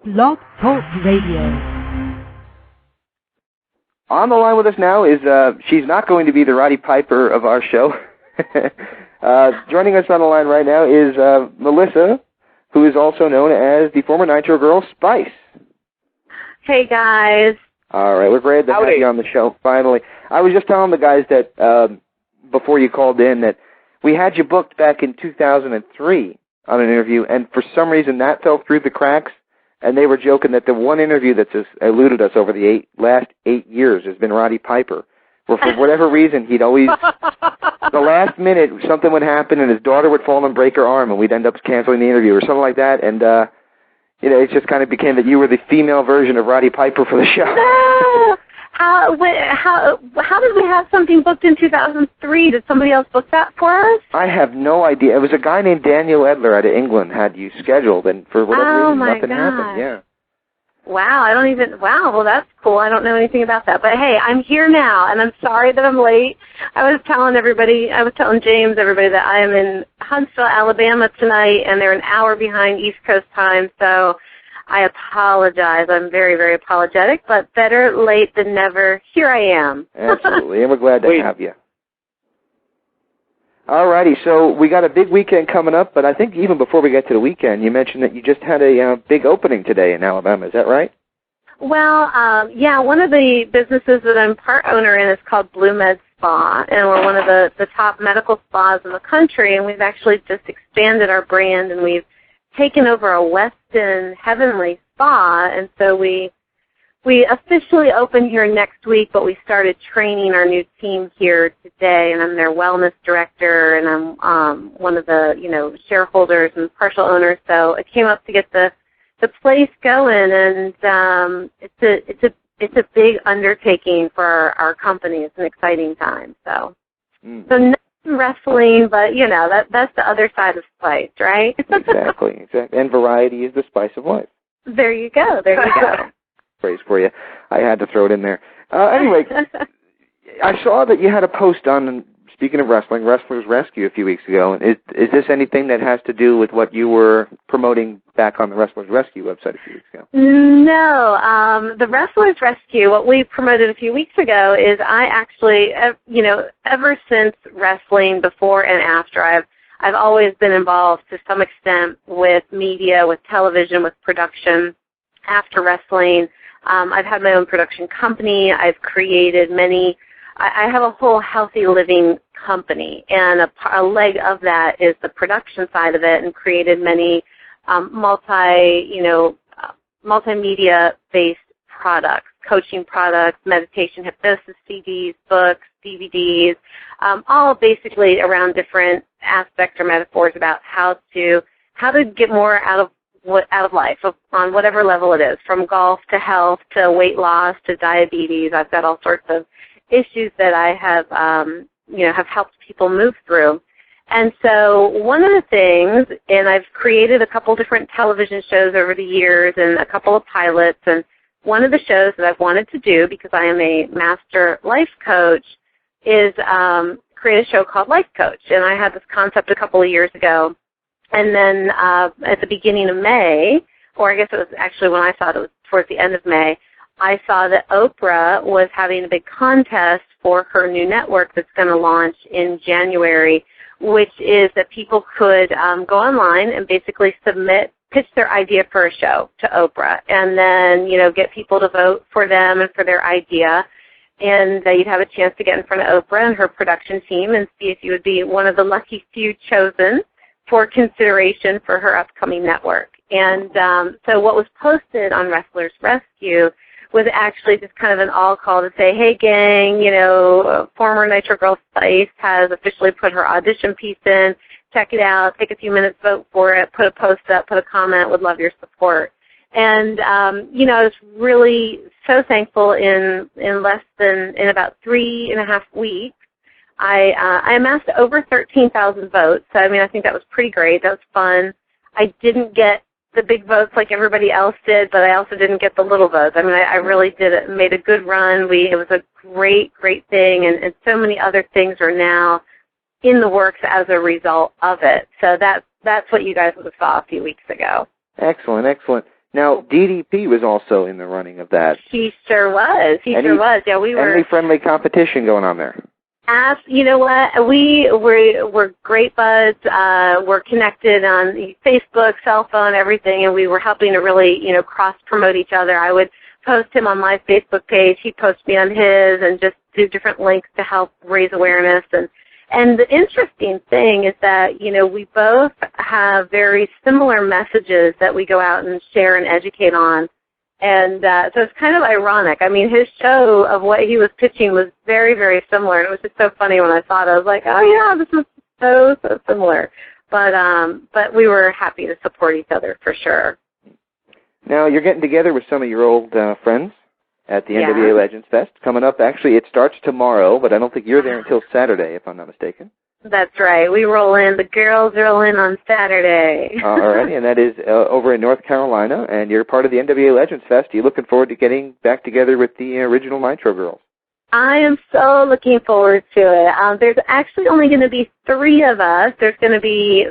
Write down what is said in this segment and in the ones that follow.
Blog Talk Radio. On the line with us now is, she's not going to be the Roddy Piper of our show. Joining us on the line right now is Melissa, who is also known as the former Nitro Girl Spice. Hey, guys. All right, we're glad to have you on the show, finally. I was just telling the guys that, before you called in, that we had you booked back in 2003 on an interview, and for some reason that fell through the cracks, and they were joking that the one interview that's eluded us over the last 8 years has been Roddy Piper, where for whatever reason he'd always, the last minute, something would happen and his daughter would fall and break her arm, and we'd end up canceling the interview or something like that, and it just kind of became that you were the female version of Roddy Piper for the show. No! How did we have something booked in 2003? Did somebody else book that for us? I have no idea. It was a guy named Daniel Edler out of England had you scheduled, and for whatever reason, nothing happened. Yeah. Wow, well, that's cool. I don't know anything about that. But, hey, I'm here now, and I'm sorry that I'm late. I was telling James, everybody, that I am in Huntsville, Alabama tonight, and they're an hour behind East Coast time, so I apologize. I'm very, very apologetic, but better late than never. Here I am. Absolutely, and we're glad to have you. All righty, so we got a big weekend coming up, but I think even before we get to the weekend, you mentioned that you just had a big opening today in Alabama. Is that right? Well, yeah, one of the businesses that I'm part owner in is called Blue Med Spa, and we're one of the top medical spas in the country, and we've actually just expanded our brand, and we've taken over a Westin Heavenly Spa, and so we officially open here next week, but we started training our new team here today, and I'm their wellness director, and I'm one of the shareholders and partial owners. So it came up to get the place going, and it's a big undertaking for our company. It's an exciting time. So not wrestling, but that's the other side of spice, right? Exactly. And variety is the spice of life. There you go. Praise for you. I had to throw it in there. Anyway, I saw that you had a post on, speaking of wrestling, Wrestler's Rescue a few weeks ago. Is this anything that has to do with what you were promoting back on the Wrestler's Rescue website a few weeks ago? No. The Wrestler's Rescue, what we promoted a few weeks ago is I actually, ever since wrestling, before and after, I've always been involved to some extent with media, with television, with production. After wrestling, I've had my own production company. I've created I have a whole healthy living company, and a leg of that is the production side of it, and created many multimedia-based products, coaching products, meditation, hypnosis CDs, books, DVDs, all basically around different aspects or metaphors about how to get more out of life, on whatever level it is, from golf to health to weight loss to diabetes. I've got all sorts of issues that I have, have helped people move through. And so one of the things, and I've created a couple different television shows over the years and a couple of pilots, and one of the shows that I've wanted to do, because I am a master life coach, is create a show called Life Coach. And I had this concept a couple of years ago. And then at the beginning of May, or I guess it was actually when I saw it was towards the end of May, I saw that Oprah was having a big contest for her new network that's going to launch in January, which is that people could go online and basically pitch their idea for a show to Oprah, and then, get people to vote for them and for their idea. And you'd have a chance to get in front of Oprah and her production team and see if you would be one of the lucky few chosen for consideration for her upcoming network. And so what was posted on Wrestler's Rescue was actually just kind of an all call to say, hey, gang, former Nitro Girl Spice has officially put her audition piece in. Check it out. Take a few minutes, vote for it, put a post up, put a comment, would love your support. And, I was really so thankful in about 3.5 weeks. I amassed over 13,000 votes. So, I think that was pretty great. That was fun. I didn't get the big votes like everybody else did, but I also didn't get the little votes. I really did it, made a good run. It was a great, great thing, and so many other things are now in the works as a result of it. So that's what you guys would have saw a few weeks ago. Excellent, excellent. Now, DDP was also in the running of that. He sure was. He sure was. Yeah, we were. Any friendly competition going on there? You know what? We're great buds. We're connected on Facebook, cell phone, everything, and we were helping to really, cross-promote each other. I would post him on my Facebook page. He'd post me on his and just do different links to help raise awareness. And the interesting thing is that, we both have very similar messages that we go out and share and educate on. And so it's kind of ironic. I mean, his show of what he was pitching was very, very similar. And it was just so funny when I saw it. I was like, oh, yeah, this is so similar. But we were happy to support each other for sure. Now, you're getting together with some of your old friends at the NWA Legends Fest coming up. Actually, it starts tomorrow, but I don't think you're there until Saturday, if I'm not mistaken. That's right. We roll in. The girls roll in on Saturday. All right, and that is over in North Carolina, and you're part of the NWA Legends Fest. Are you looking forward to getting back together with the original Nitro Girls? I am so looking forward to it. There's actually only going to be 3 of us. There's going to be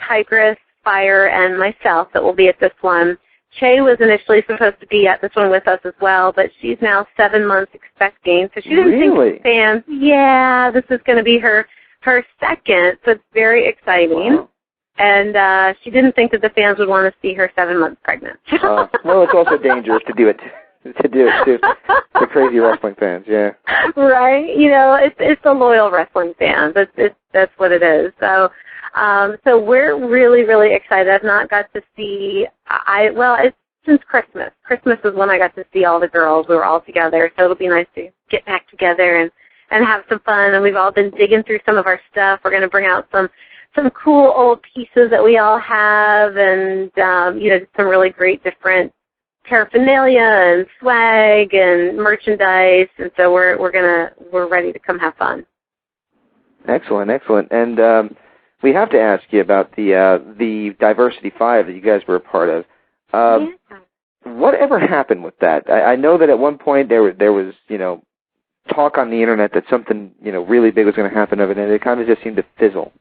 Tigress, Fire, and myself that will be at this one. Che was initially supposed to be at this one with us as well, but she's now 7 months expecting, so she didn't think fans, this is going to be her second, so it's very exciting. Wow. And she didn't think that the fans would want to see her 7 months pregnant. Well, it's also dangerous to do it to the crazy wrestling fans, yeah. Right. It's the loyal wrestling fans. That's what it is. So we're really, really excited. I've not got to see, it's since Christmas. Christmas is when I got to see all the girls. We were all together, so it'll be nice to get back together and have some fun. And we've all been digging through some of our stuff. We're going to bring out some cool old pieces that we all have, and some really great different paraphernalia and swag and merchandise. And so we're ready to come have fun. Excellent. And we have to ask you about the Diversity 5 that you guys were a part of. Whatever happened with that? I know that at one point there was talk on the internet that something really big was going to happen of it, and it kind of just seemed to fizzle.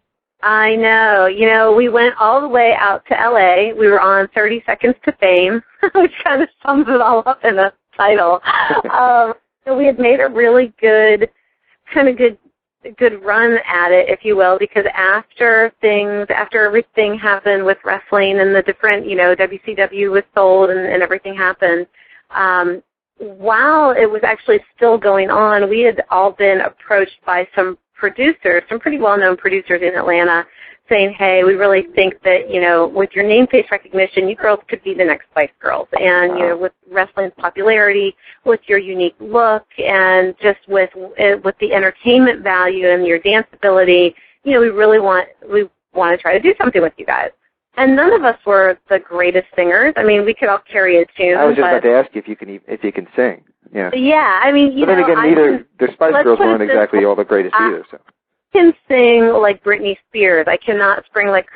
I know. We went all the way out to L.A. We were on 30 Seconds to Fame, which kind of sums it all up in a title. So we had made a really good run at it, if you will, because after everything happened with wrestling and the different, WCW was sold and everything happened, while it was actually still going on, we had all been approached by some producers, some pretty well-known producers in Atlanta, saying, hey, we really think that, with your name, face recognition, you girls could be the next Spice Girls. And, with wrestling's popularity, with your unique look, and just with the entertainment value and your dance ability, we want to try to do something with you guys. And none of us were the greatest singers. I mean, we could all carry a tune. I was just about to ask you if you can sing. Yeah. Yeah, I mean, but then again, the Spice Girls weren't exactly all the greatest either. So. I can sing like Britney Spears. I cannot sing like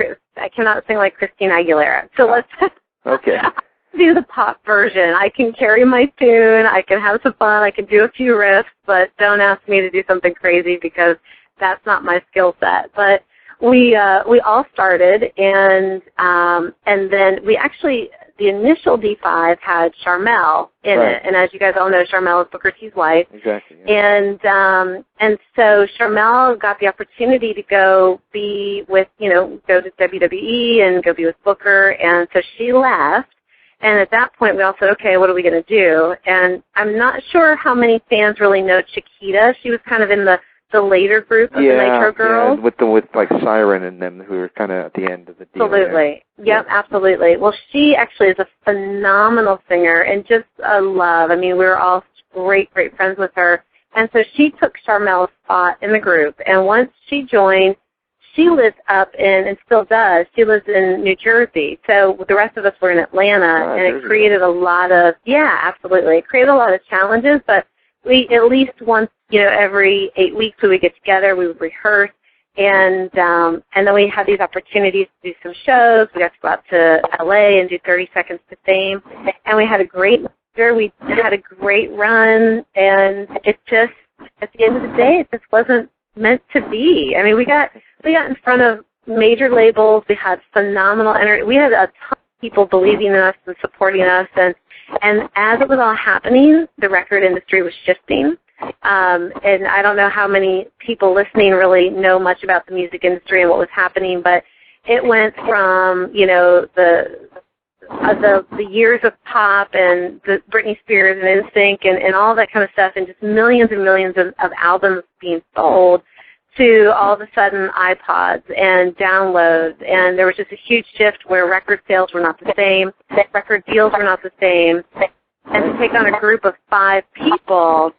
Christina Aguilera. So let's do the pop version. I can carry my tune. I can have some fun. I can do a few riffs, but don't ask me to do something crazy because that's not my skill set. But we all started, and then we actually, the initial D5 had Charmel in it, and as you guys all know, Charmel is Booker T's wife. Exactly. Yeah. And so Charmel got the opportunity to go be with, go to WWE and go be with Booker, and so she left. And at that point, we all said, okay, what are we going to do? And I'm not sure how many fans really know Chiquita. She was kind of in the later group of the Nitro Girls. Yeah, with like Siren and them, who were kind of at the end of the deal. Absolutely. Yep, absolutely. Well, she actually is a phenomenal singer and just a love. I mean, we were all great friends with her. And so she took Charmel's spot in the group. And once she joined, she lives up in, and still does, she lives in New Jersey. So the rest of us were in Atlanta, and it created a lot of, absolutely. It created a lot of challenges, but we, at least once, every 8 weeks we would get together, we would rehearse, and then we had these opportunities to do some shows. We got to go out to L.A. and do 30 Seconds to Fame, and we had a great year. We had a great run, and it just, at the end of the day, it just wasn't meant to be. I mean, we got in front of major labels. We had phenomenal energy. We had a ton people believing in us and supporting us. And as it was all happening, the record industry was shifting. And I don't know how many people listening really know much about the music industry and what was happening, but it went from, you know, the years of pop and the Britney Spears and NSYNC and all that kind of stuff, and just millions and millions of albums being sold, to all of a sudden iPods and downloads, and there was just a huge shift where record sales were not the same, record deals were not the same, and to take on a group of 5 people,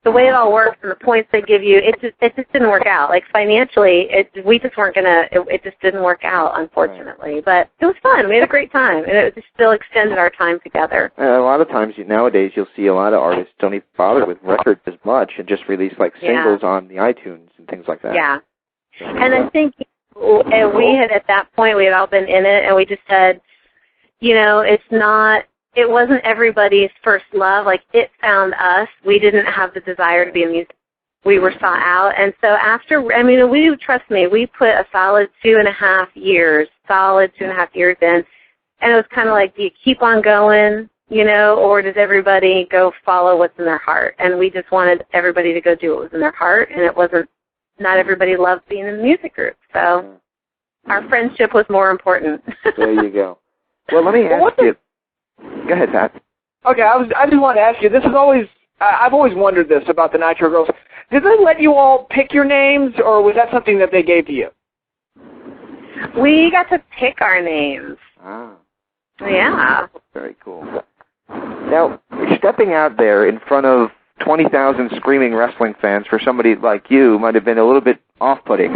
the way it all works and the points they give you, it just didn't work out. Like financially, we just weren't gonna. It just didn't work out, unfortunately. But it was fun. We had a great time, and it just still extended our time together. A lot of times nowadays, you'll see a lot of artists don't even bother with records as much and just release like singles on the iTunes and things like that. Yeah, and I think we had at that point we had all been in it, and we just said, you know, it wasn't everybody's first love. Like, it found us. We didn't have the desire to be a musician. We were sought out. And so trust me, we put a solid 2.5 years in. And it was kind of like, do you keep on going, you know, or does everybody go follow what's in their heart? And we just wanted everybody to go do what was in their heart. And not everybody loved being in the music group. So our friendship was more important. There you go. Well, let me ask you. Go ahead, Pat. Okay, I just wanted to ask you, this is always, I've always wondered this about the Nitro Girls. Did they let you all pick your names, or was that something that they gave to you? We got to pick our names. Ah. Yeah. Very cool. Now, stepping out there in front of 20,000 screaming wrestling fans for somebody like you might have been a little bit off-putting.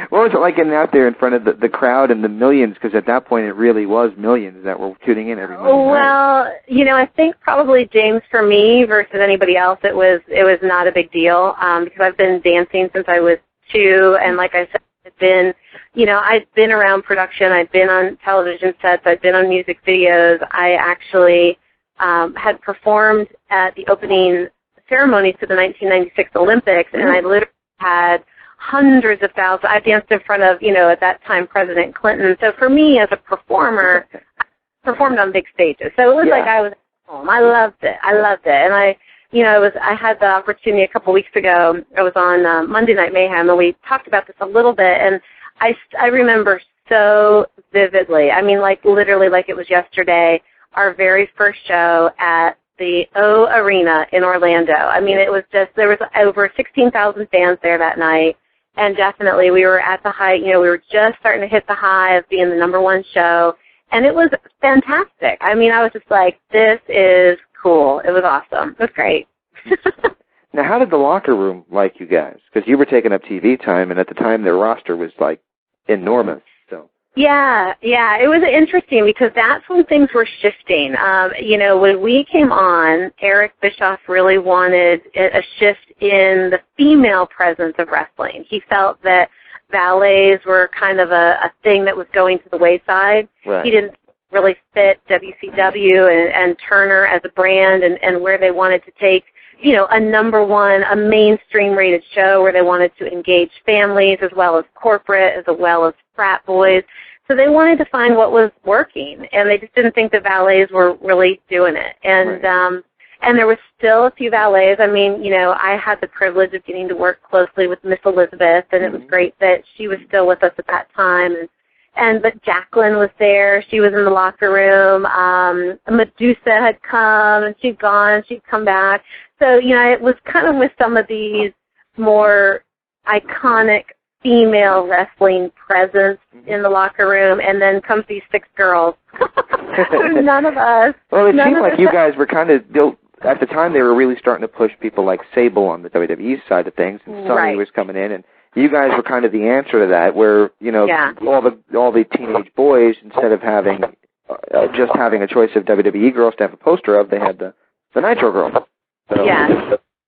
What was it like getting out there in front of the crowd and the millions? Because at that point it really was millions that were tuning in every Monday night. Well, you know, I think probably, James, for me versus anybody else, it was not a big deal because I've been dancing since I was 2, and like I said, I've been around production. I've been on television sets. I've been on music videos. I actually had performed at the opening ceremony to the 1996 Olympics, and I literally had hundreds of thousands. I danced in front of, you know, at that time, President Clinton. So for me as a performer, I performed on big stages. So it was like I was at home. I loved it. And I had the opportunity a couple weeks ago. I was on Monday Night Mayhem, and we talked about this a little bit, and I remember so vividly. I mean, like literally like it was yesterday, our very first show at the O Arena in Orlando. I mean, it was just, there was over 16,000 fans there that night. And definitely, we were at the height, you know, we were just starting to hit the high of being the #1 show, and it was fantastic. I mean, I was just like, this is cool. It was awesome. It was great. Now, how did the locker room like you guys? Because you were taking up TV time, and at the time, their roster was, like, enormous. So. Yeah, it was interesting because that's when things were shifting. You know, when we came on, Eric Bischoff really wanted a shift in the female presence of wrestling. He felt that ballets were kind of a thing that was going to the wayside. Right. He didn't really fit WCW and Turner as a brand and where they wanted to take, you know, a #1, a mainstream rated show where they wanted to engage families as well as corporate, as well as frat boys. So they wanted to find what was working, and they just didn't think the valets were really doing it. And right. And there was still a few valets. I mean, you know, I had the privilege of getting to work closely with Miss Elizabeth, and it was great that she was still with us at that time. But Jacqueline was there. She was in the locker room. Medusa had come, and she'd gone. She'd come back. So, you know, it was kind of with some of these more iconic female wrestling presence in the locker room, and then comes these 6 girls. None of us. Well, it seemed like you guys were kind of, at the time they were really starting to push people like Sable on the WWE side of things, and Sonny was coming in, and you guys were kind of the answer to that, where, you know, all the teenage boys, instead of having just having a choice of WWE girls to have a poster of, they had the Nitro Girls. So,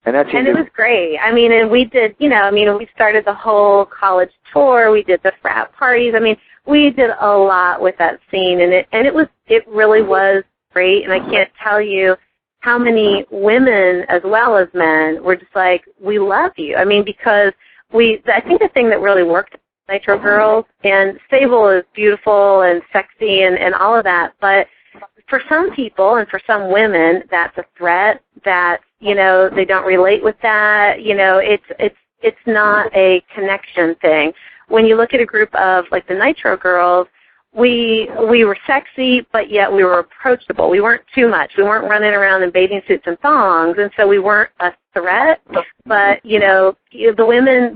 and it was great. I mean, and we did, you know, I mean, we started the whole college tour. We did the frat parties. I mean, we did a lot with that scene, and it really was great. And I can't tell you how many women as well as men were just like, we love you. I mean, because I think the thing that really worked Nitro Girls, and Sable is beautiful and sexy and all of that, but for some people and for some women, that's a threat. That they don't relate with that. It's not a connection thing. When you look at a group of like the Nitro Girls, we were sexy, but yet we were approachable. We weren't too much. We weren't running around in bathing suits and thongs, and so we weren't a threat. But the women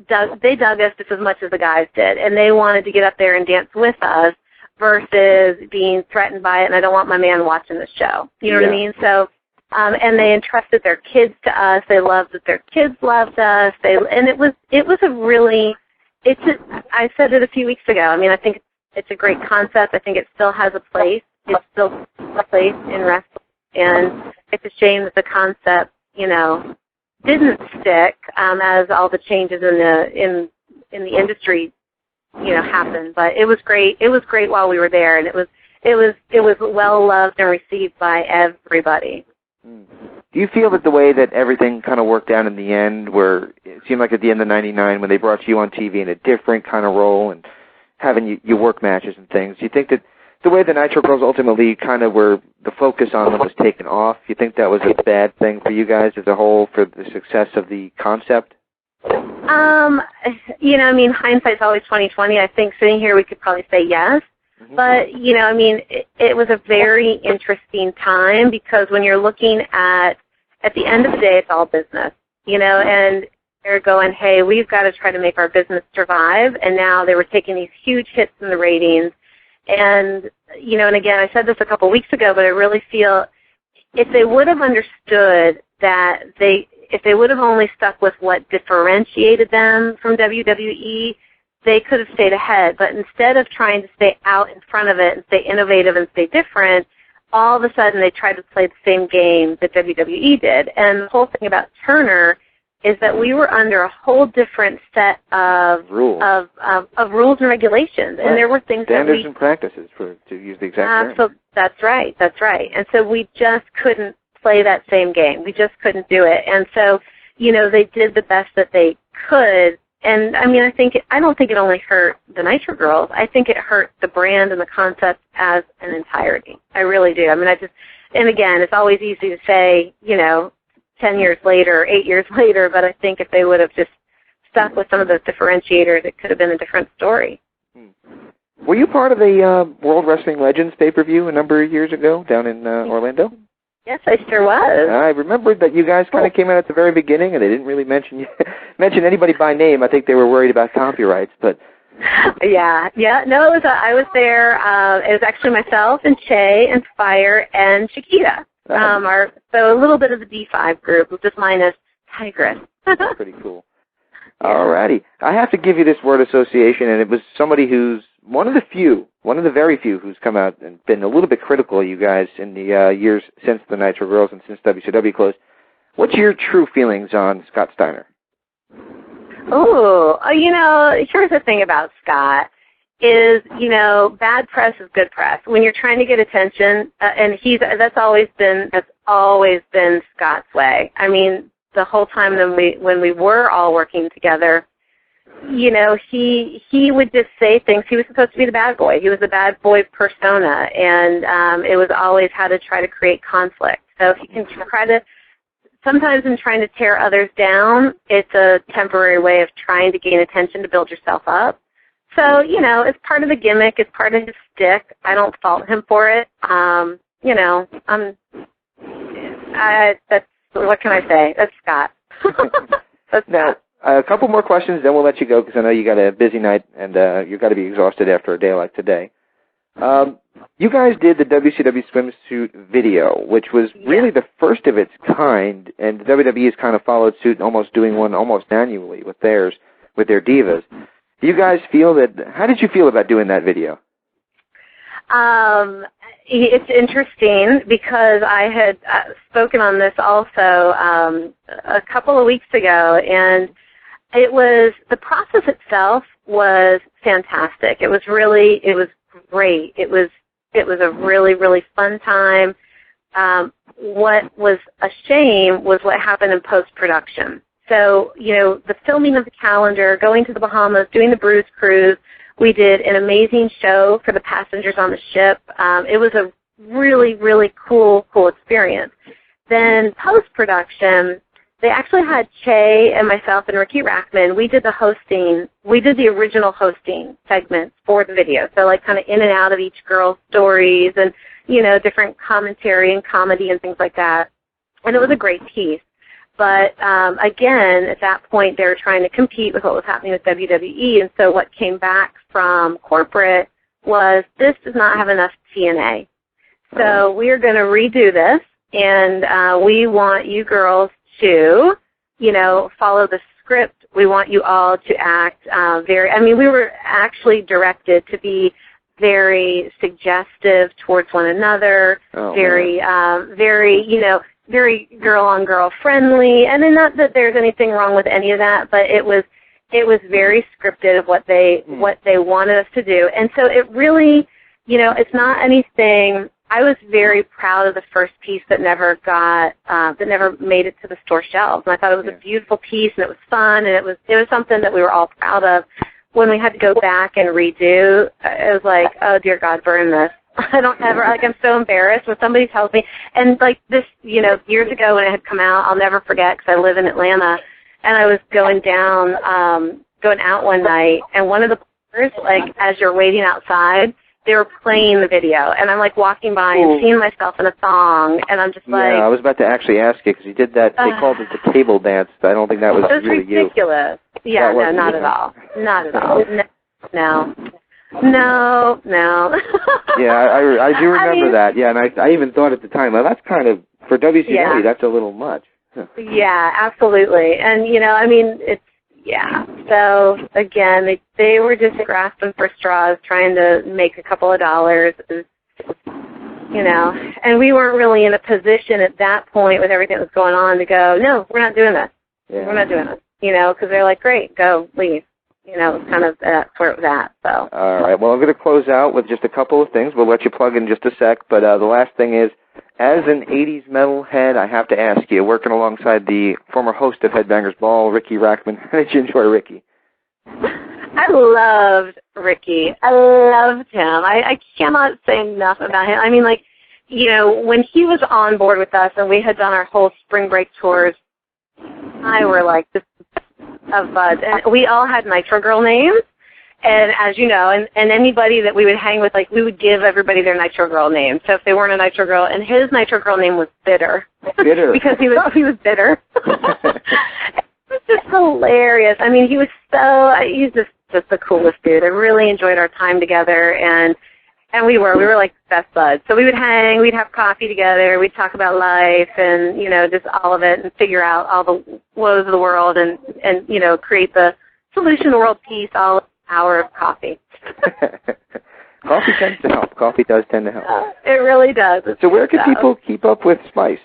dug us just as much as the guys did, and they wanted to get up there and dance with us versus being threatened by it. And I don't want my man watching the show. You know what I mean? So, and they entrusted their kids to us. They loved that their kids loved us. It was a really. I said it a few weeks ago. I mean, I think it's a great concept. I think it still has a place. It's still a place in wrestling, and it's a shame that the concept, didn't stick as all the changes in the industry, happened. But it was great. It was great while we were there, and it was well loved and received by everybody. Do you feel that the way that everything kind of worked out in the end, where it seemed like at the end of '99 when they brought you on TV in a different kind of role and having your work matches and things, do you think that the way the Nitro Girls ultimately kind of were, the focus on them was taken off, do you think that was a bad thing for you guys as a whole for the success of the concept? Hindsight's always 20/20. I think sitting here we could probably say yes. Mm-hmm. But, it was a very interesting time because when you're looking at the end of the day, it's all business, and they're going, hey, we've got to try to make our business survive. And now they were taking these huge hits in the ratings. And, and again, I said this a couple weeks ago, but I really feel if they would have understood that if they would have only stuck with what differentiated them from WWE, they could have stayed ahead. But instead of trying to stay out in front of it and stay innovative and stay different, all of a sudden they tried to play the same game that WWE did. And the whole thing about Turner is that we were under a whole different set of rules, of rules and regulations. Right. And there were things standards and practices, to use the exact term. So that's right. And so we just couldn't play that same game. We just couldn't do it. And so, they did the best that they could. And I don't think it only hurt the Nitro Girls. I think it hurt the brand and the concept as an entirety. I really do. And again, it's always easy to say, 10 years later, 8 years later, but I think if they would have just stuck with some of those differentiators, it could have been a different story. Were you part of the World Wrestling Legends pay-per-view a number of years ago down in Orlando? Yes, I sure was. I remembered that you guys kind of came out at the very beginning, and they didn't really mention anybody by name. I think they were worried about copyrights, but... Yeah. No, I was there. It was actually myself and Che and Fire and Chiquita. So a little bit of the D5 group, just minus Tigress. Pretty cool. All righty. I have to give you this word association, and it was somebody who's one of the very few who's come out and been a little bit critical of you guys in the years since the Nitro Girls and since WCW closed. What's your true feelings on Scott Steiner? Oh, here's the thing about Scott is, bad press is good press. When you're trying to get attention, and that's always been Scott's way. I mean, the whole time when we were all working together, he would just say things. He was supposed to be the bad boy. He was the bad boy persona, and it was always how to try to create conflict. So if you can try to, sometimes in trying to tear others down, it's a temporary way of trying to gain attention to build yourself up. So, it's part of the gimmick. It's part of his stick. I don't fault him for it. That's, what can I say? That's Scott. That's now, Scott. A couple more questions, then we'll let you go because I know you got a busy night and you've got to be exhausted after a day like today. You guys did the WCW Swimsuit video, which was really the first of its kind, and WWE has kind of followed suit and almost doing one almost annually with their divas. Do you guys feel that? How did you feel about doing that video? It's interesting because I had spoken on this also a couple of weeks ago, and the process itself was fantastic. It was great. It was a really, really fun time. What was a shame was what happened in post-production. So, the filming of the calendar, going to the Bahamas, doing the Bruce Cruise, we did an amazing show for the passengers on the ship. It was a really, really cool experience. Then post-production, they actually had Che and myself and Ricky Rackman. We did the hosting. We did the original hosting segments for the video. So like kind of in and out of each girl's stories and, different commentary and comedy and things like that. And it was a great piece. But again, at that point, they were trying to compete with what was happening with WWE. And so what came back from corporate was, this does not have enough TNA. So we are going to redo this. And we want you girls to, follow the script. We want you all to act we were actually directed to be very suggestive towards one another, very girl-on-girl friendly. And then not that there's anything wrong with any of that, but it was very scripted of what they wanted us to do. And so it really, it's not anything. I was very proud of the first piece that never made it to the store shelves. And I thought it was a beautiful piece, and it was fun, and it was something that we were all proud of. When we had to go back and redo, it was like, oh dear God, burn this. I don't ever, I'm so embarrassed when somebody tells me, and like this, years ago when it had come out, I'll never forget because I live in Atlanta, and I was going out one night, and one of the players, like as you're waiting outside, they were playing the video, and I'm like walking by and seeing myself in a thong, and I'm just like... Yeah, I was about to actually ask you, because you did that, they called it the cable dance, but I don't think that was really you. It was ridiculous. Yeah, no, not at all. Not at all. No. Yeah, I do remember that, yeah, and I even thought at the time, well, that's kind of, for WCW, that's a little much. Yeah, absolutely. And, it's... Yeah. So again, they were just grasping for straws, trying to make a couple of dollars, and we weren't really in a position at that point with everything that was going on to go, no, we're not doing this. Yeah. We're not doing this. Because they're like, great, go, leave. It was kind of that's where it was at. So. All right. Well, I'm going to close out with just a couple of things. We'll let you plug in just a sec, but the last thing is, as an 80s metalhead, I have to ask you, working alongside the former host of Headbangers Ball, Ricky Rackman, how did you enjoy Ricky? I loved Ricky. I loved him. I cannot say enough about him. When he was on board with us and we had done our whole spring break tours, I were like, this of buzz. And we all had Nitro Girl names. And as you know, and anybody that we would hang with, like, we would give everybody their Nitro Girl name. So if they weren't a Nitro Girl, and his Nitro Girl name was Bitter. Bitter. Because he was bitter. It was just hilarious. He's just the coolest dude. I really enjoyed our time together, and we were like best buds. So we would hang, we'd have coffee together, we'd talk about life and, just all of it and figure out all the woes of the world and create the solution to world peace all hour of coffee. Coffee tends to help. Coffee does tend to help. It really does. So where can people keep up with Spice?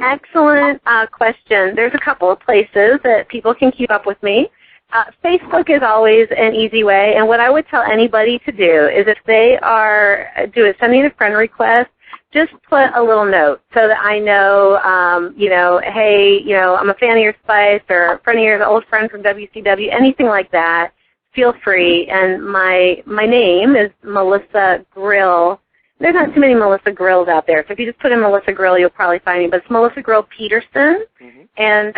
Excellent question. There's a couple of places that people can keep up with me. Facebook is always an easy way, and what I would tell anybody to do is if they are sending a friend request, just put a little note so that I know, hey, I'm a fan of your Spice or a friend of yours, an old friend from WCW, anything like that. Feel free. And my name is Melissa Grill. There's not too many Melissa Grills out there, so if you just put in Melissa Grill, you'll probably find me. But it's Melissa Grill Peterson. Mm-hmm. And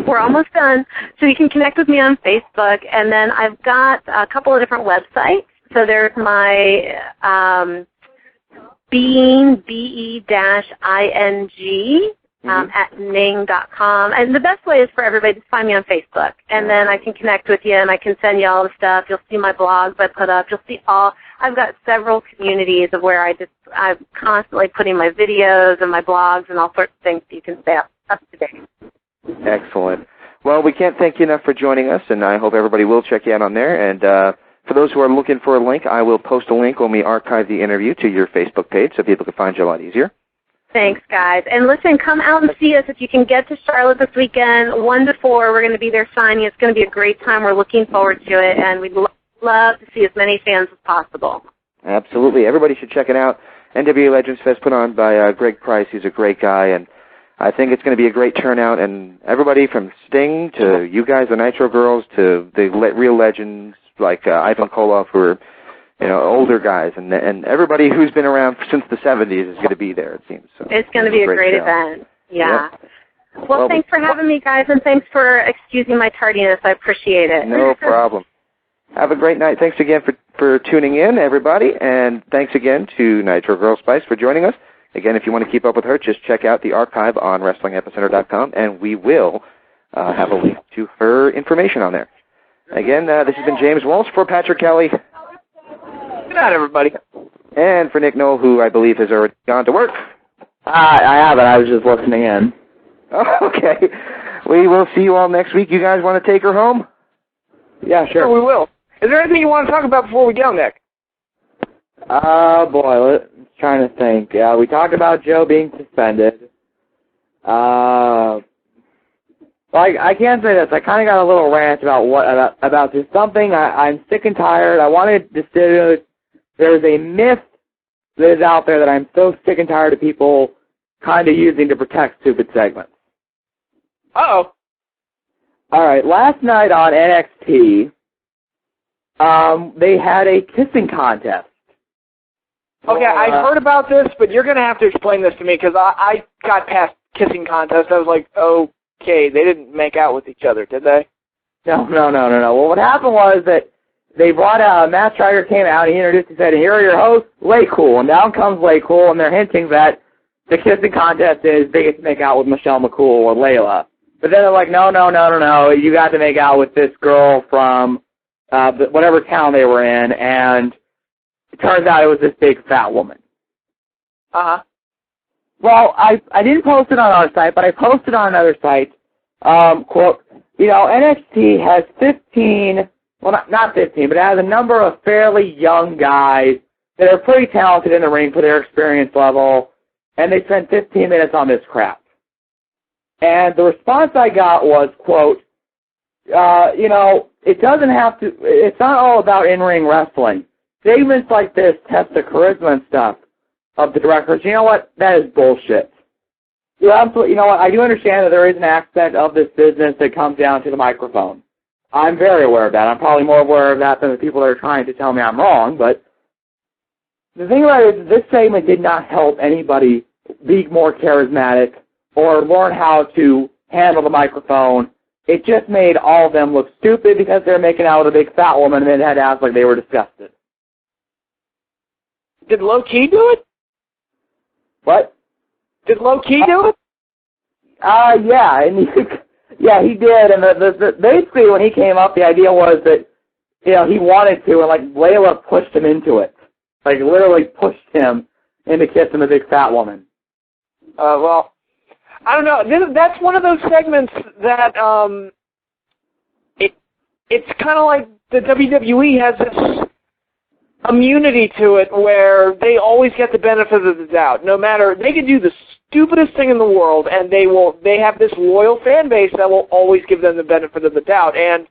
we're almost done. So you can connect with me on Facebook, and then I've got a couple of different websites. So there's my being, BE-ING, at ning.com. And the best way is for everybody to find me on Facebook. And then I can connect with you, and I can send you all the stuff. You'll see my blogs I put up. You'll see I've got several communities of where I'm constantly putting my videos and my blogs and all sorts of things so you can stay up to date. Excellent. Well, we can't thank you enough for joining us, and I hope everybody will check you out on there. And for those who are looking for a link, I will post a link when we archive the interview to your Facebook page so people can find you a lot easier. Thanks, guys. And listen, come out and see us if you can get to Charlotte this weekend, 1 to 4. We're going to be there signing. It's going to be a great time. We're looking forward to it, and we'd love to see as many fans as possible. Absolutely. Everybody should check it out. NWA Legends Fest put on by Greg Price. He's a great guy, and I think it's going to be a great turnout, and everybody from Sting to you guys, the Nitro Girls, to the real legends like Ivan Koloff, who are older guys, and everybody who's been around since the 70s is going to be there, it seems. So it's going to be a great event. Yeah. Well, thanks for having me, guys, and thanks for excusing my tardiness. I appreciate it. No problem. Have a great night. Thanks again for tuning in, everybody, and thanks again to Nitro Girl Spice for joining us. Again, if you want to keep up with her, just check out the archive on WrestlingEpicenter.com, and we will have a link to her information on there. Again, this has been James Walsh for Patrick Kelly. Good night, everybody. And for Nick Knoll, who I believe has already gone to work. I haven't. I was just listening in. Okay. We will see you all next week. You guys want to take her home? Yeah, sure. We will. Is there anything you want to talk about before we go, Nick? Boy, trying to think. We talked about Joe being suspended. I can't say this. I kind of got a little rant about just something. I'm sick and tired. I wanted to say there's a myth that is out there that I'm so sick and tired of people kind of using to protect stupid segments. Uh-oh. All right, last night on NXT, they had a kissing contest. Okay, I heard about this, but you're going to have to explain this to me because I got past kissing contest. I was like, okay, they didn't make out with each other, did they? No. Well, what happened was that they brought out, Matt Striker came out, he introduced, he said, here are your hosts, Lay Cool. And down comes Lay Cool, and they're hinting that the kissing contest is they get to make out with Michelle McCool or Layla. But then they're like, no, you got to make out with this girl from whatever town they were in, and it turns out it was this big fat woman. Uh-huh. Well, I didn't post it on our site, but I posted on another site, quote, NXT has 15, well, not 15, but it has a number of fairly young guys that are pretty talented in the ring for their experience level, and they spent 15 minutes on this crap. And the response I got was, quote, it doesn't have to, it's not all about in-ring wrestling. Segments like this test the charisma and stuff of the directors. You know what? That is bullshit. You know what? I do understand that there is an aspect of this business that comes down to the microphone. I'm very aware of that. I'm probably more aware of that than the people that are trying to tell me I'm wrong, but the thing about it is this segment did not help anybody be more charismatic or learn how to handle the microphone. It just made all of them look stupid because they're making out with a big fat woman and then had to act like they were disgusted. Did Low Key do it? What? Did Low Key do it? Yeah, and he did. And basically when he came up, the idea was that he wanted to, and like Layla pushed him into it, like literally pushed him into kissing the big fat woman. Well, I don't know. That's one of those segments that it's kind of like the WWE has this immunity to it where they always get the benefit of the doubt. No matter, they could do the stupidest thing in the world, and they have this loyal fan base that will always give them the benefit of the doubt. And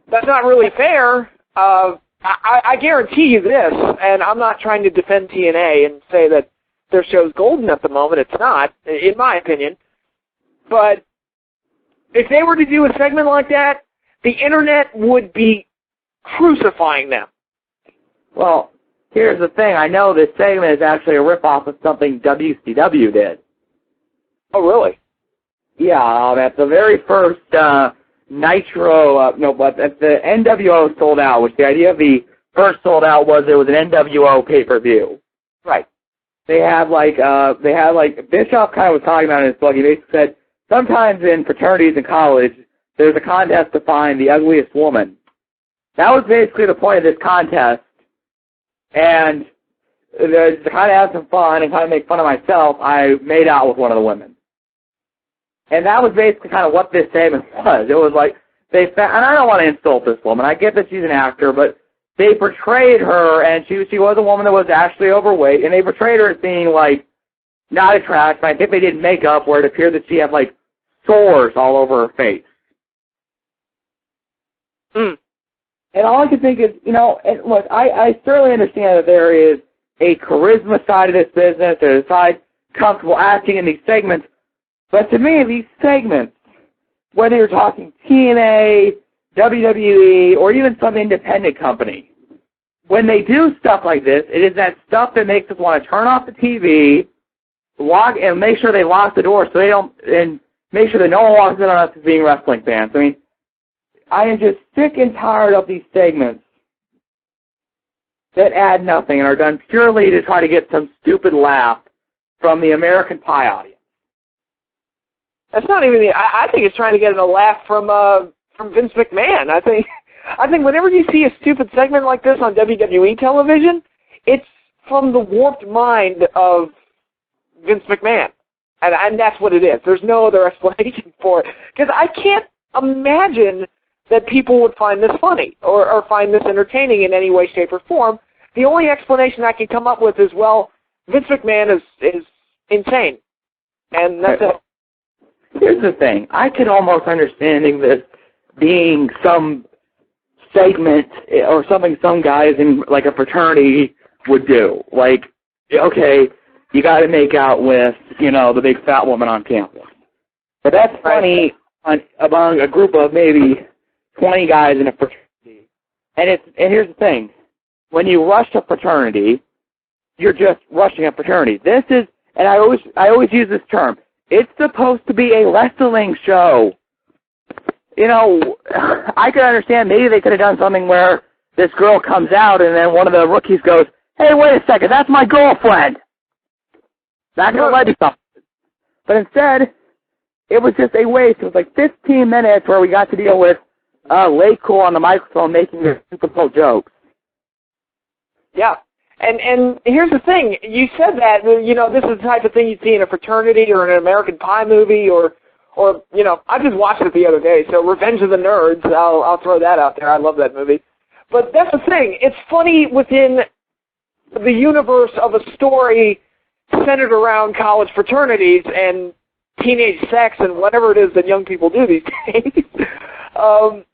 that's not really fair. I guarantee you this, and I'm not trying to defend TNA and say that their show's golden at the moment. It's not, in my opinion. But if they were to do a segment like that, the Internet would be crucifying them. Well, here's the thing. I know this segment is actually a ripoff of something WCW did. Oh, really? Yeah, at the very first Nitro, but at the NWO sold out, which the idea of the first sold out was it was an NWO pay-per-view. Right. They had Bischoff kind of was talking about it in his book. He basically said, sometimes in fraternities in college, there's a contest to find the ugliest woman. That was basically the point of this contest. And to kind of have some fun and kind of make fun of myself, I made out with one of the women. And that was basically kind of what this segment was. It was like, and I don't want to insult this woman. I get that she's an actor, but they portrayed her, and she was a woman that was actually overweight, and they portrayed her as being, like, not attractive. I think they did makeup where it appeared that she had, like, sores all over her face. And all I can think is, and look, I certainly understand that there is a charisma side of this business, there's a side comfortable acting in these segments, But to me, these segments, whether you're talking TNA, WWE, or even some independent company, when they do stuff like this, it is that stuff that makes us want to turn off the TV, and make sure they lock the door so they don't, and make sure that no one walks in on us as being wrestling fans. I mean, I am just sick and tired of these segments that add nothing and are done purely to try to get some stupid laugh from the American Pie audience. That's not even I think it's trying to get a laugh from Vince McMahon. I think whenever you see a stupid segment like this on WWE television, it's from the warped mind of Vince McMahon. And that's what it is. There's no other explanation for it. Because I can't imagine that people would find this funny or find this entertaining in any way, shape, or form. The only explanation I can come up with is, well, Vince McMahon is insane. And that's it. Here's the thing. I could almost understanding this being some segment or something some guys in like a fraternity would do. Like, okay, you got to make out with, the big fat woman on campus. But that's funny among a group of maybe 20 guys in a fraternity. And here's the thing. When you rush a fraternity, you're just rushing a fraternity. This is, and I always use this term, it's supposed to be a wrestling show. I could understand maybe they could have done something where this girl comes out and then one of the rookies goes, hey, wait a second, that's my girlfriend. Not going to let you something. But instead, it was just a waste. It was like 15 minutes where we got to deal with Lay Cool on the microphone making their super cool jokes. Yeah. And here's the thing. You said that, this is the type of thing you'd see in a fraternity or in an American Pie movie or I just watched it the other day, so Revenge of the Nerds, I'll throw that out there. I love that movie. But that's the thing. It's funny within the universe of a story centered around college fraternities and teenage sex and whatever it is that young people do these days.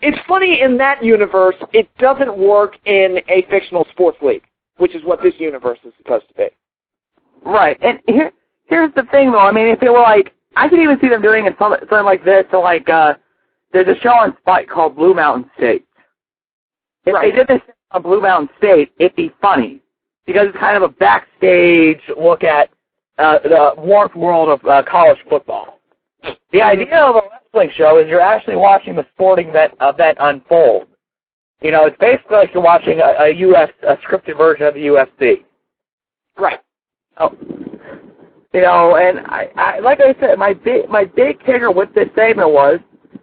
It's funny in that universe. It doesn't work in a fictional sports league, which is what this universe is supposed to be. Right. And here's the thing, though. I mean, if they were like, I could even see them doing it something like this. So, like, there's a show on Spike called Blue Mountain State. If they did this on Blue Mountain State, it'd be funny because it's kind of a backstage look at the warped world of college football. The idea of a wrestling show is you're actually watching the sporting event unfold. It's basically like you're watching a scripted version of the UFC. Right. Oh. And I like I said, my big kicker with this segment was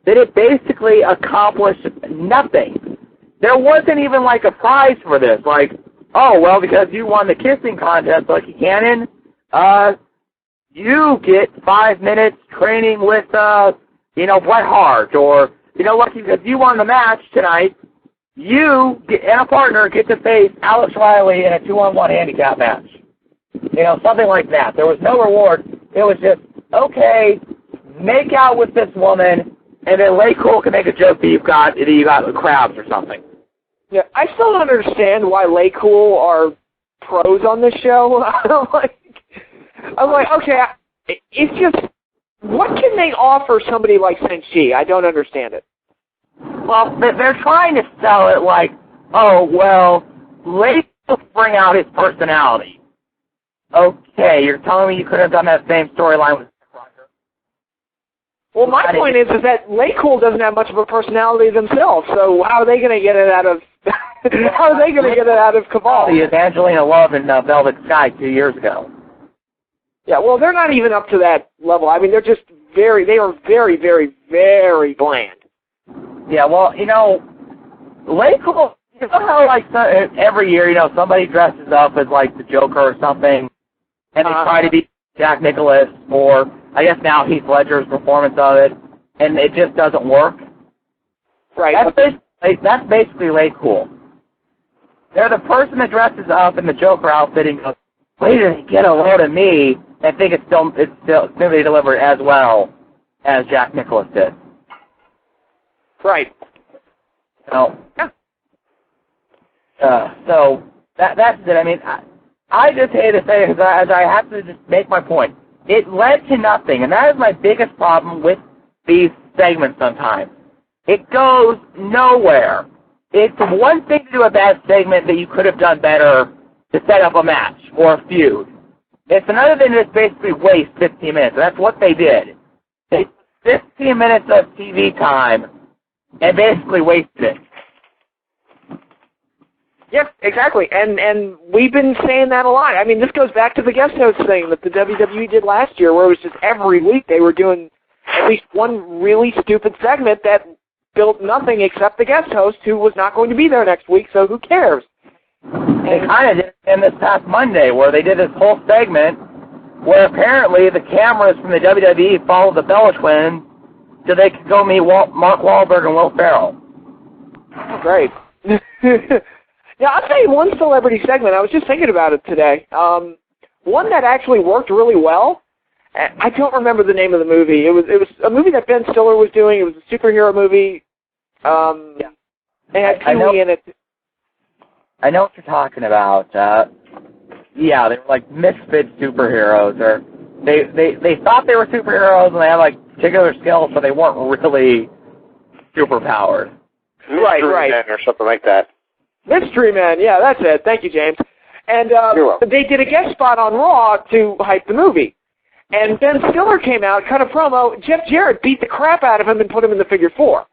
that it basically accomplished nothing. There wasn't even like a prize for this. Like, oh, well, because you won the kissing contest, Lucky Cannon, you get 5 minutes training with, Bret Hart, or, Lucky, because you won the match tonight, you and a partner get to face Alex Riley in a 2-on-1 handicap match. Something like that. There was no reward. It was just, okay, make out with this woman, and then Lay Cool can make a joke that you got crabs or something. Yeah, I still don't understand why Lay Cool are pros on this show. I'm like, okay, it's just, what can they offer somebody like Senshi? I don't understand it. Well, they're trying to sell it like, oh, well, Lay Cool bring out his personality. Okay, you're telling me you could have done that same storyline with Roger? Well, my point is that Lay Cool doesn't have much of a personality themselves, so how are they going to get it out of Cabal? The Evangelina Love in Velvet Sky 2 years ago. Yeah, well, they're not even up to that level. I mean, they are very, very, very bland. Yeah, well, Lay Cool, how like every year, somebody dresses up as like the Joker or something, and they try to be Jack Nicklaus, or I guess now Heath Ledger's performance of it, and it just doesn't work. Right. That's basically Lay Cool. They're the person that dresses up in the Joker outfit and goes, wait till they get a load of me, and think it's still going to be delivered as well as Jack Nicklaus did. Right. So that's it. I mean, I just hate to say it because I have to just make my point. it led to nothing, and that is my biggest problem with these segments sometimes. It goes nowhere. It's one thing to do a bad segment that you could have done better to set up a match or a feud. It's another thing to just basically waste 15 minutes, and that's what they did. They took 15 minutes of TV time and basically wasted it. Yep, exactly. And we've been saying that a lot. I mean, this goes back to the guest host thing that the WWE did last year, where it was just every week they were doing at least one really stupid segment that built nothing except the guest host, who was not going to be there next week, so who cares? They kind of did it in this past Monday, where they did this whole segment where apparently the cameras from the WWE followed the Bella Twins so they could go meet Mark Wahlberg and Will Ferrell. Oh, great. Yeah, I'll tell you one celebrity segment. I was just thinking about it today. One that actually worked really well. I don't remember the name of the movie. It was a movie that Ben Stiller was doing. It was a superhero movie. Yeah. It had Pee-wee in it. I know what you're talking about. Yeah, they were like misfit superheroes, or they thought they were superheroes and they had like particular skills, but they weren't really superpowered. Right. Or something like that. Mystery Man, yeah, that's it. Thank you, James. And they did a guest spot on Raw to hype the movie. And Ben Stiller came out, cut a promo. Jeff Jarrett beat the crap out of him and put him in the figure 4.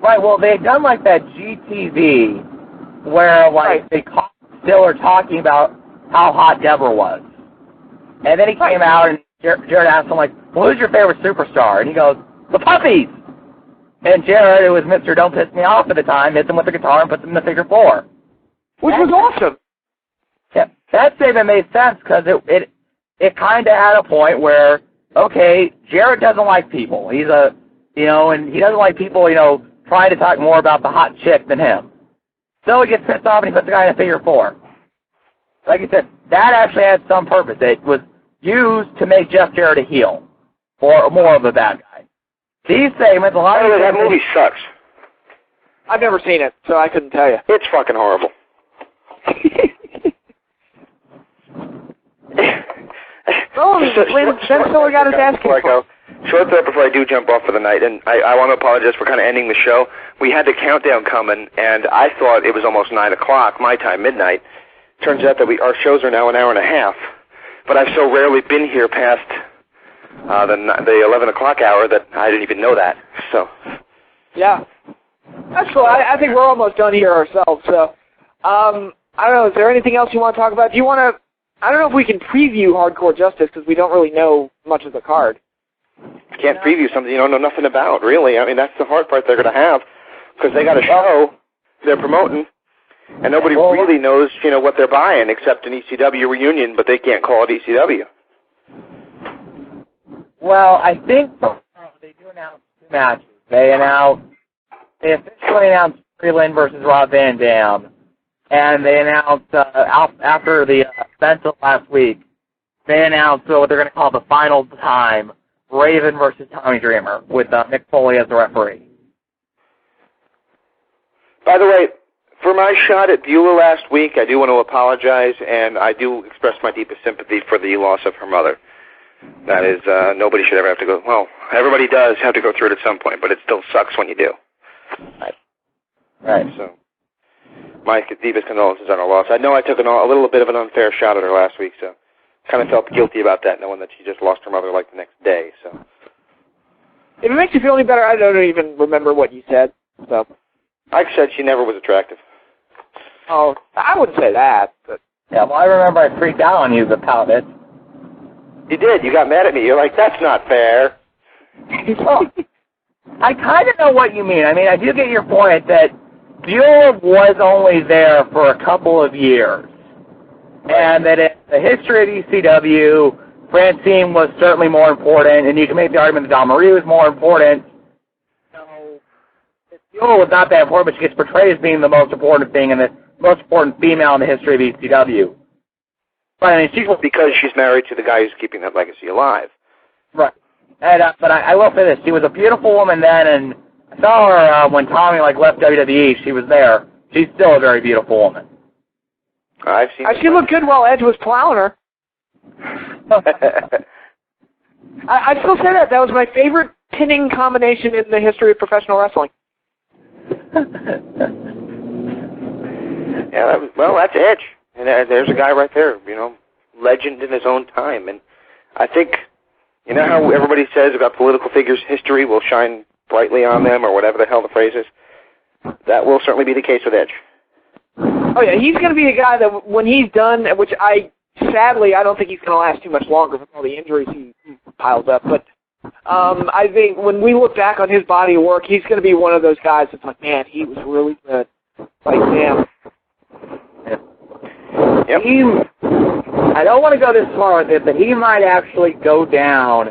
Right, well, they had done like that GTV where they caught Stiller talking about how hot Deborah was. And then he came out and Jarrett asked him, like, well, who's your favorite superstar? And he goes, the puppies! And Jarrett, who was Mr. Don't Piss Me Off at the time, hits him with the guitar and puts him in the figure 4. Which was awesome. Yeah, that statement made sense because it kind of had a point where, okay, Jarrett doesn't like people. He's and he doesn't like people, trying to talk more about the hot chick than him. So he gets pissed off and he puts the guy in a figure 4. Like I said, that actually had some purpose. It was used to make Jeff Jarrett a heel or more of a bad guy. These segments, a lot of that movie sucks. I've never seen it, so I couldn't tell you. It's fucking horrible. Ben Stiller got his ass kicked. Short thought before I do jump off for the night, and I want to apologize for kind of ending the show. We had the countdown coming, and I thought it was almost 9 o'clock, my time, midnight. Turns out that our shows are now an hour and a half, but I've so rarely been here past the 11 o'clock hour that I didn't even know that. So. Yeah. That's cool. I think we're almost done here ourselves. So, I don't know. Is there anything else you want to talk about? Do you want to? I don't know if we can preview Hardcore Justice because we don't really know much of the card. Can't preview something you don't know nothing about, really. I mean, that's the hard part they're going to have because they got a show they're promoting, and nobody really knows, what they're buying except an ECW reunion, but they can't call it ECW. Well, I think they do announce 2 matches. They officially announced Freeland versus Rob Van Dam, and they announced after the event of last week, they announced what they're going to call the final time, Raven versus Tommy Dreamer, with Mick Foley as the referee. By the way, for my shot at Beulah last week, I do want to apologize, and I do express my deepest sympathy for the loss of her mother. That is, nobody should ever have to go, well, everybody does have to go through it at some point, but it still sucks when you do. Right. So, my deepest condolences on her loss. I know I took a little bit of an unfair shot at her last week, so kind of felt guilty about that, knowing that she just lost her mother like the next day, so. If it makes you feel any better, I don't even remember what you said, so. I said she never was attractive. Oh, I wouldn't say that, but. Yeah, well, I remember I freaked out on you about it. You did. You got mad at me. You're like, that's not fair. Well, I kind of know what you mean. I mean, I do get your point that Beulah was only there for a couple of years. And that in the history of ECW, Francine was certainly more important, and you can make the argument that Dawn Marie was more important. So, Beulah was not that important, but she gets portrayed as being the most important thing and the most important female in the history of ECW. But, I mean, because she's married to the guy who's keeping that legacy alive. Right. And, but I will say this. She was a beautiful woman then, and I saw her when Tommy left WWE. She was there. She's still a very beautiful woman. I've seen she looked good while Edge was plowing her. I still say that. That was my favorite pinning combination in the history of professional wrestling. Yeah, well, that's Edge. And there's a guy right there, legend in his own time. And I think, how everybody says about political figures, history will shine brightly on them, or whatever the hell the phrase is. That will certainly be the case with Edge. Oh, yeah, he's going to be a guy that when he's done, which sadly, I don't think he's going to last too much longer with all the injuries he piles up. But I think when we look back on his body of work, he's going to be one of those guys that's like, man, he was really good. Like, damn. Yep. I don't want to go this far with it, but he might actually go down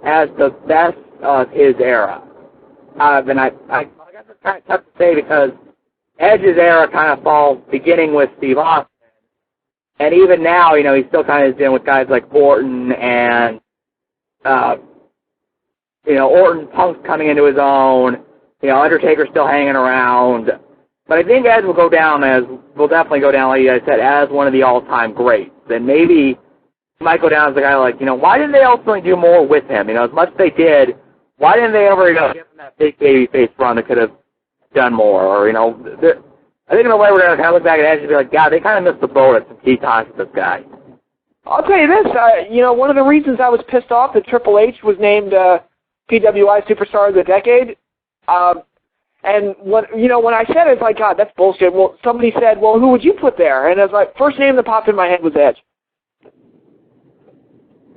as the best of his era. And I guess it's kind of tough to say because Edge's era kind of falls beginning with Steve Austin. And even now, he still kind of is dealing with guys like Orton and, Orton, Punk's coming into his own. Undertaker's still hanging around. But I think Edge will definitely go down, like you guys said, as one of the all-time greats. And maybe he might go down as a guy like, why didn't they ultimately do more with him? As much as they did, why didn't they ever give him that big babyface run that could have done more? Or, I think in a way we're going to kind of look back at Edge and be like, God, they kind of missed the boat at some key times with this guy. I'll tell you this, one of the reasons I was pissed off that Triple H was named PWI Superstar of the Decade, and when I said it, it's like, God, that's bullshit. Well, somebody said, well, who would you put there? And I was like, first name that popped in my head was Edge.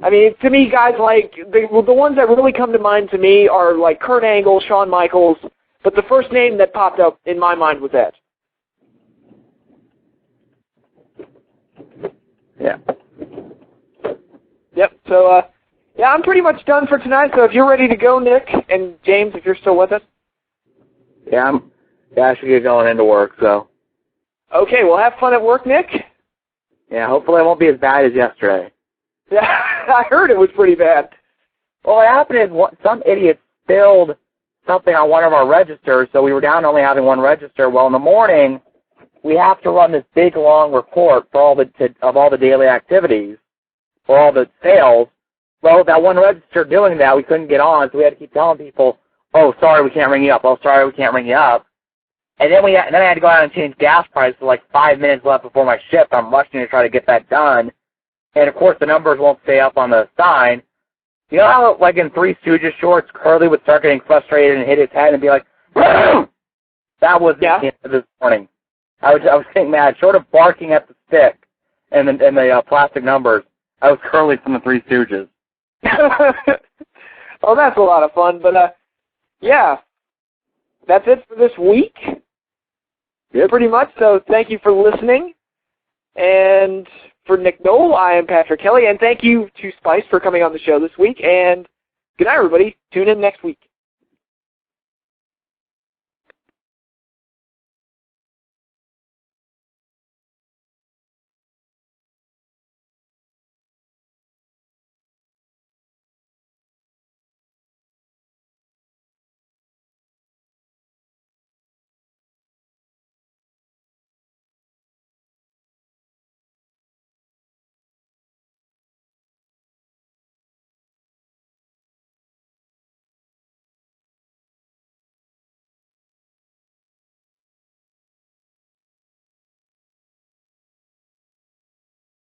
I mean, to me, guys like, the ones that really come to mind to me are like Kurt Angle, Shawn Michaels, but the first name that popped up in my mind was Edge. Yeah. Yep, so, I'm pretty much done for tonight, so if you're ready to go, Nick, and James, if you're still with us. Yeah, I should get going into work, so. Okay, well, have fun at work, Nick. Yeah, hopefully it won't be as bad as yesterday. Yeah, I heard it was pretty bad. Well, what happened is some idiot spilled something on one of our registers, so we were down to only having one register. Well, in the morning, we have to run this big, long report for all the daily activities, for all the sales. Well, that one register doing that, we couldn't get on, so we had to keep telling people, oh, sorry, we can't ring you up. Oh, sorry, we can't ring you up. And then I had to go out and change gas prices for like 5 minutes left before my shift. I'm rushing to try to get that done. And, of course, the numbers won't stay up on the sign. You know how, like in Three Stooges shorts, Curly would start getting frustrated and hit his head and be like, Boom! That was me this morning. I was getting mad, short of barking at the stick and the plastic numbers. I was Curly from the Three Stooges. Well, that's a lot of fun, but, yeah, that's it for this week. Yep. Pretty much, so thank you for listening. And for Nick Knoll, I am Patrick Kelly, and thank you to Spice for coming on the show this week, and good night, everybody. Tune in next week.